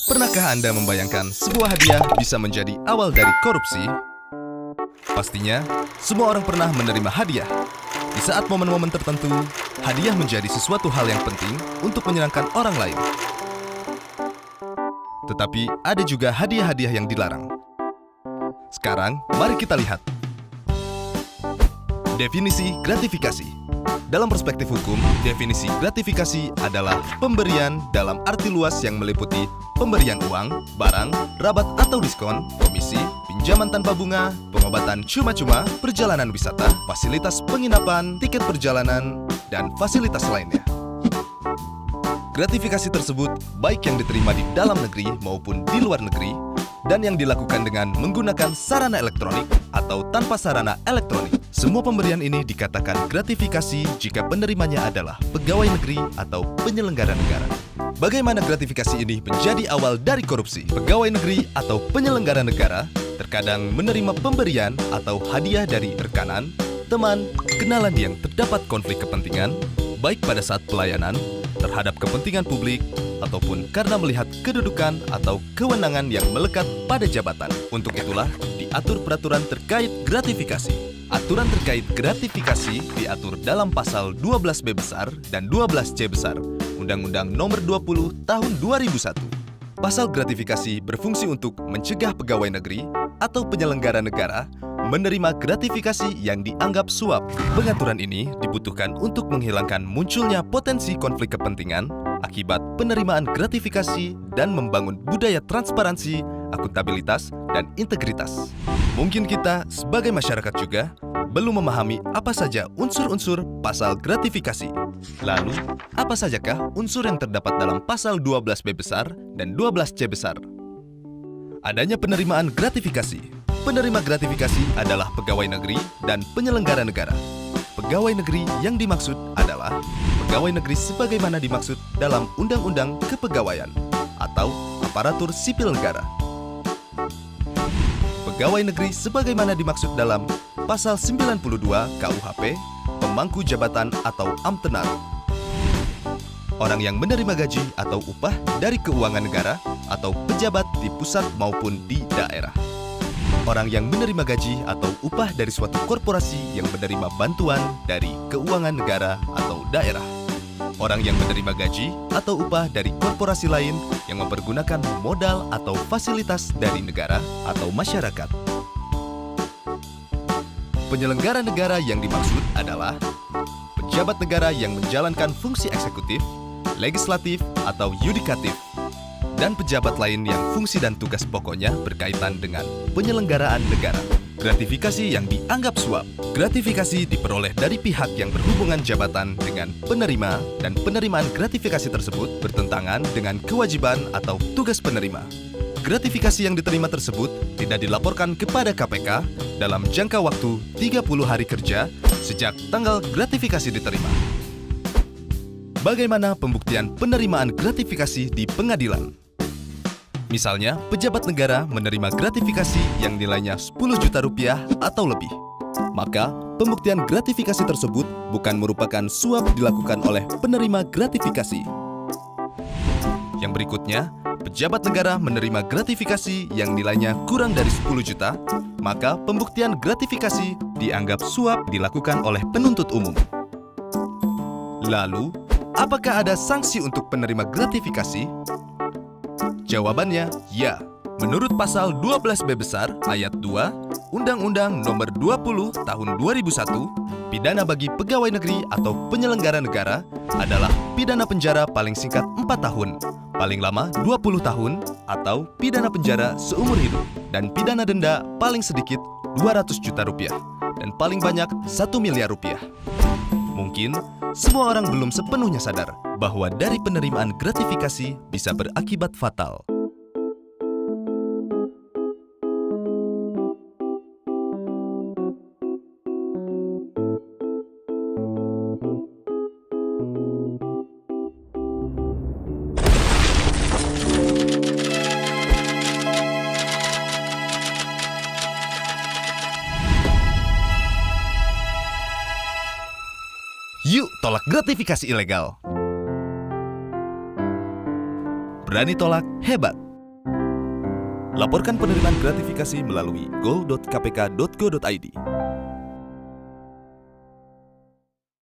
Pernahkah Anda membayangkan sebuah hadiah bisa menjadi awal dari korupsi? Pastinya, semua orang pernah menerima hadiah. Di saat momen-momen tertentu, hadiah menjadi sesuatu hal yang penting untuk menyenangkan orang lain. Tetapi ada juga hadiah-hadiah yang dilarang. Sekarang, mari kita lihat. Definisi gratifikasi. Dalam perspektif hukum, definisi gratifikasi adalah pemberian dalam arti luas yang meliputi pemberian uang, barang, rabat atau diskon, komisi, pinjaman tanpa bunga, pengobatan cuma-cuma, perjalanan wisata, fasilitas penginapan, tiket perjalanan, dan fasilitas lainnya. Gratifikasi tersebut baik yang diterima di dalam negeri maupun di luar negeri, dan yang dilakukan dengan menggunakan sarana elektronik atau tanpa sarana elektronik. Semua pemberian ini dikatakan gratifikasi jika penerimanya adalah pegawai negeri atau penyelenggara negara. Bagaimana gratifikasi ini menjadi awal dari korupsi? Pegawai negeri atau penyelenggara negara terkadang menerima pemberian atau hadiah dari rekanan, teman, kenalan yang terdapat konflik kepentingan, baik pada saat pelayanan, terhadap kepentingan publik, ataupun karena melihat kedudukan atau kewenangan yang melekat pada jabatan. Untuk itulah, diatur peraturan terkait gratifikasi. Aturan terkait gratifikasi diatur dalam pasal 12B besar dan 12C besar, Undang-Undang Nomor 20 Tahun 2001. Pasal gratifikasi berfungsi untuk mencegah pegawai negeri atau penyelenggara negara menerima gratifikasi yang dianggap suap. Pengaturan ini dibutuhkan untuk menghilangkan munculnya potensi konflik kepentingan akibat penerimaan gratifikasi dan membangun budaya transparansi, akuntabilitas, dan integritas. Mungkin kita sebagai masyarakat juga belum memahami apa saja unsur-unsur pasal gratifikasi. Lalu, apa sajakah unsur yang terdapat dalam pasal 12B besar dan 12C besar? Adanya penerimaan gratifikasi. Penerima gratifikasi adalah pegawai negeri dan penyelenggara negara. Pegawai negeri yang dimaksud adalah pegawai negeri sebagaimana dimaksud dalam Undang-Undang Kepegawaian atau aparatur sipil negara. Pegawai negeri sebagaimana dimaksud dalam Pasal 92 KUHP, pemangku jabatan atau amtenar. Orang yang menerima gaji atau upah dari keuangan negara atau pejabat di pusat maupun di daerah. Orang yang menerima gaji atau upah dari suatu korporasi yang menerima bantuan dari keuangan negara atau daerah. Orang yang menerima gaji atau upah dari korporasi lain yang mempergunakan modal atau fasilitas dari negara atau masyarakat. Penyelenggara negara yang dimaksud adalah pejabat negara yang menjalankan fungsi eksekutif, legislatif, atau yudikatif, dan pejabat lain yang fungsi dan tugas pokoknya berkaitan dengan penyelenggaraan negara. Gratifikasi yang dianggap suap. Gratifikasi diperoleh dari pihak yang berhubungan jabatan dengan penerima, dan penerimaan gratifikasi tersebut bertentangan dengan kewajiban atau tugas penerima. Gratifikasi yang diterima tersebut tidak dilaporkan kepada KPK dalam jangka waktu 30 hari kerja sejak tanggal gratifikasi diterima. Bagaimana pembuktian penerimaan gratifikasi di pengadilan? Misalnya, pejabat negara menerima gratifikasi yang nilainya 10 juta rupiah atau lebih. Maka, pembuktian gratifikasi tersebut bukan merupakan suap dilakukan oleh penerima gratifikasi. Yang berikutnya, pejabat negara menerima gratifikasi yang nilainya kurang dari 10 juta, maka pembuktian gratifikasi dianggap suap dilakukan oleh penuntut umum. Lalu, apakah ada sanksi untuk penerima gratifikasi? Jawabannya, ya. Menurut pasal 12B besar ayat 2 Undang-Undang Nomor 20 Tahun 2001, pidana bagi pegawai negeri atau penyelenggara negara adalah pidana penjara paling singkat 4 tahun, paling lama 20 tahun, atau pidana penjara seumur hidup, dan pidana denda paling sedikit 200 juta rupiah, dan paling banyak 1 miliar rupiah. Mungkin semua orang belum sepenuhnya sadar bahwa dari penerimaan gratifikasi bisa berakibat fatal. Yuk tolak gratifikasi ilegal. Berani tolak, hebat! Laporkan penerimaan gratifikasi melalui go.kpk.go.id.